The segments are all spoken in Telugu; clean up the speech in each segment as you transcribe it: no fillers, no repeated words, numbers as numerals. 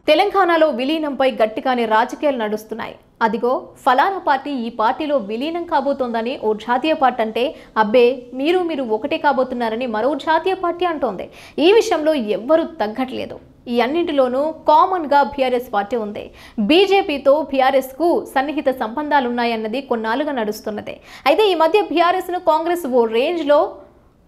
తెలంగాణలో విలీనంపై గట్టిగానే రాజకీయాలు నడుస్తున్నాయి. అదిగో ఫలానా పార్టీ ఈ పార్టీలో విలీనం కాబోతోందని ఓ జాతీయ పార్టీ అంటే అబ్బే మీరు ఒకటే కాబోతున్నారని మరో జాతీయ పార్టీ అంటోంది. ఈ విషయంలో ఎవ్వరూ తగ్గట్లేదు. ఈ అన్నింటిలోనూ కామన్గా బీఆర్ఎస్ పార్టీ ఉంది. బీజేపీతో బీఆర్ఎస్కు సన్నిహిత సంబంధాలున్నాయన్నది కొన్నాళ్ళుగా నడుస్తున్నదే. అయితే ఈ మధ్య బీఆర్ఎస్ను కాంగ్రెస్ ఓ రేంజ్లో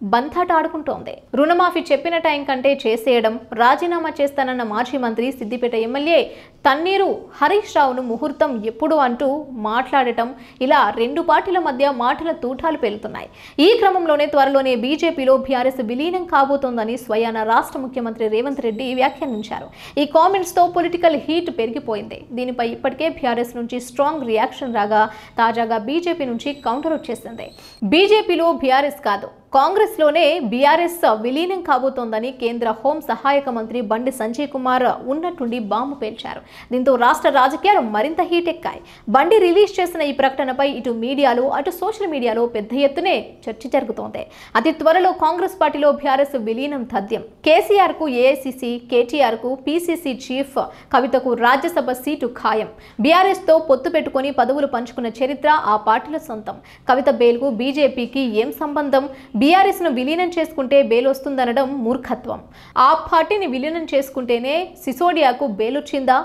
బంతాట ఆడుకుంటోంది. రుణమాఫీ చెప్పిన టైం కంటే చేసేయడం, రాజీనామా చేస్తానన్న మాజీ మంత్రి సిద్దిపేట ఎమ్మెల్యే తన్నీరు హరీష్ రావును ముహూర్తం ఎప్పుడు అంటూ మాట్లాడటం, ఇలా రెండు పార్టీల మధ్య మాటల తూటాలు పేలుతున్నాయి. ఈ క్రమంలోనే త్వరలోనే బీజేపీలో బీఆర్ఎస్ విలీనం కాబోతోందని స్వయాన రాష్ట్ర ముఖ్యమంత్రి రేవంత్ రెడ్డి వ్యాఖ్యానించారు. ఈ కామెంట్స్తో పొలిటికల్ హీట్ పెరిగిపోయింది. దీనిపై ఇప్పటికే బీఆర్ఎస్ నుంచి స్ట్రాంగ్ రియాక్షన్ రాగా తాజాగా బీజేపీ నుంచి కౌంటర్ వచ్చేసింది. బీజేపీలో బీఆర్ఎస్ కాదు, కాంగ్రెస్లోనే బీఆర్ఎస్ విలీనం కాబోతోందని కేంద్ర హోం సహాయక మంత్రి బండి సంజయ్ కుమార్ ఉన్నట్టుండి బాంబు పేల్చారు. దీంతో రాష్ట్ర రాజకీయాలు మరింత హీట్ ఎక్కాయి. బండి రిలీజ్ చేసిన ఈ ప్రకటనపై ఇటు మీడియాలో అటు సోషల్ మీడియాలో పెద్ద ఎత్తునే చర్చ జరుగుతోంది. అతి త్వరలో కాంగ్రెస్ పార్టీలో బీఆర్ఎస్ విలీనం తథ్యం. కేసీఆర్ కు ఏఐసీసీ, కేటీఆర్ కు పీసీసీ చీఫ్, కవితకు రాజ్యసభ సీటు ఖాయం. బీఆర్ఎస్ తో పొత్తు పెట్టుకుని పదవులు పంచుకున్న చరిత్ర ఆ పార్టీల సొంతం. కవిత బెయిల్కు బీజేపీకి ఏం సంబంధం? బీఆర్ఎస్ ను విలీనం చేసుకుంటే బెయిల్ వస్తుందనడం మూర్ఖత్వం. ఆ పార్టీని విలీనం చేసుకుంటేనే సిసోడియాకు బెయిల్ వచ్చిందా?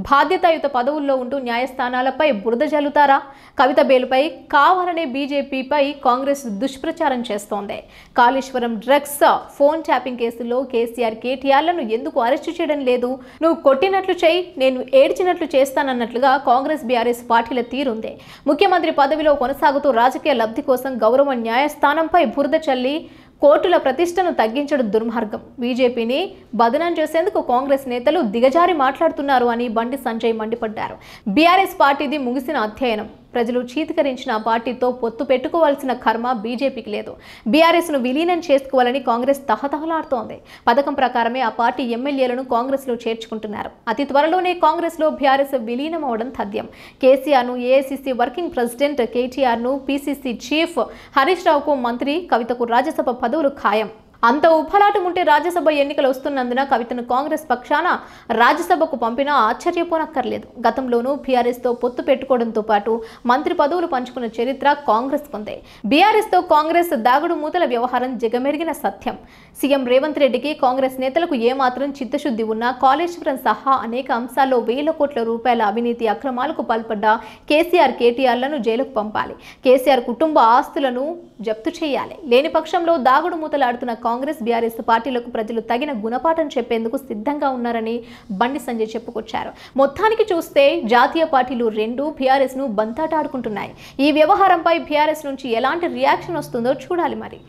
బాధ్యతాయుత పదవుల్లో ఉంటూ న్యాయస్థానాలపై బురద జల్లుతారా? కవిత బెయిల్పై కావాలనే బీజేపీపై కాంగ్రెస్ దుష్ప్రచారం చేస్తోంది. కాళేశ్వరం డ్రగ్స్, ఫోన్ ట్యాపింగ్ కేసుల్లో కేసీఆర్, కేటీఆర్లను ఎందుకు అరెస్టు చేయడం లేదు? నువ్వు కొట్టినట్లు చేయి, నేను ఏడ్చినట్లు చేస్తానన్నట్లుగా కాంగ్రెస్ బీఆర్ఎస్ పార్టీల తీరుంది. ముఖ్యమంత్రి పదవిలో కొనసాగుతూ రాజకీయ లబ్ధి కోసం గౌరవ న్యాయస్థానంపై బురద చల్లి కోర్టుల ప్రతిష్టను తగ్గించడం దుర్మార్గం. బీజేపీని బదనాం చేసేందుకు కాంగ్రెస్ నేతలు దిగజారి మాట్లాడుతున్నారు అని బండి సంజయ్ మండిపడ్డారు. బీఆర్ఎస్ పార్టీది ముగిసిన అధ్యయనం. ప్రజలు చీతికరించిన పార్టీతో పొత్తు పెట్టుకోవాల్సిన కర్మ బీజేపీకి లేదు. బీఆర్ఎస్ను విలీనం చేసుకోవాలని కాంగ్రెస్ తహతహలాడుతోంది. పథకం ప్రకారమే ఆ పార్టీ ఎమ్మెల్యేలను కాంగ్రెస్లో చేర్చుకుంటున్నారు. అతి త్వరలోనే కాంగ్రెస్లో బీఆర్ఎస్ విలీనం అవడం తథ్యం. కేసీఆర్ను ఏఐసీసీ వర్కింగ్ ప్రెసిడెంట్, కేటీఆర్ను పీసీసీ చీఫ్, హరీష్ రావుకు మంత్రి, కవితకు రాజ్యసభ పదవులు ఖాయం. అంత ఉఫలాటం ఉంటే రాజ్యసభ ఎన్నికలు వస్తున్నందున కవితను కాంగ్రెస్ పక్షాన రాజ్యసభకు పంపినా ఆశ్చర్యపోనక్కర్లేదు. గతంలోనూ బీఆర్ఎస్తో పొత్తు పెట్టుకోవడంతో పాటు మంత్రి పదవులు పంచుకున్న చరిత్ర కాంగ్రెస్ ఉంది. బీఆర్ఎస్తో కాంగ్రెస్ దాగుడు మూతల వ్యవహారం జగమెరిగిన సత్యం. సీఎం రేవంత్ రెడ్డికి కాంగ్రెస్ నేతలకు ఏమాత్రం చిత్తశుద్ధి ఉన్నా కాళేశ్వరం సహా అనేక అంశాల్లో వేల కోట్ల రూపాయల అవినీతి అక్రమాలకు పాల్పడ్డ కేసీఆర్, కేటీఆర్లను జైలుకు పంపాలి. కేసీఆర్ కుటుంబ ఆస్తులను జప్తు చేయాలి. లేని పక్షంలో దాగుడు మూతలాడుతున్న కాంగ్రెస్, బీఆర్ఎస్ పార్టీలకు ప్రజలు తగిన గుణపాఠం చెప్పేందుకు సిద్ధంగా ఉన్నారని బండి సంజయ్ చెప్పుకొచ్చారు. మొత్తానికి చూస్తే జాతీయ పార్టీలు రెండు బీఆర్ఎస్ ను బంతాట ఆడుకుంటున్నాయి. ఈ వ్యవహారంపై బీఆర్ఎస్ నుంచి ఎలాంటి రియాక్షన్ వస్తుందో చూడాలి మరి.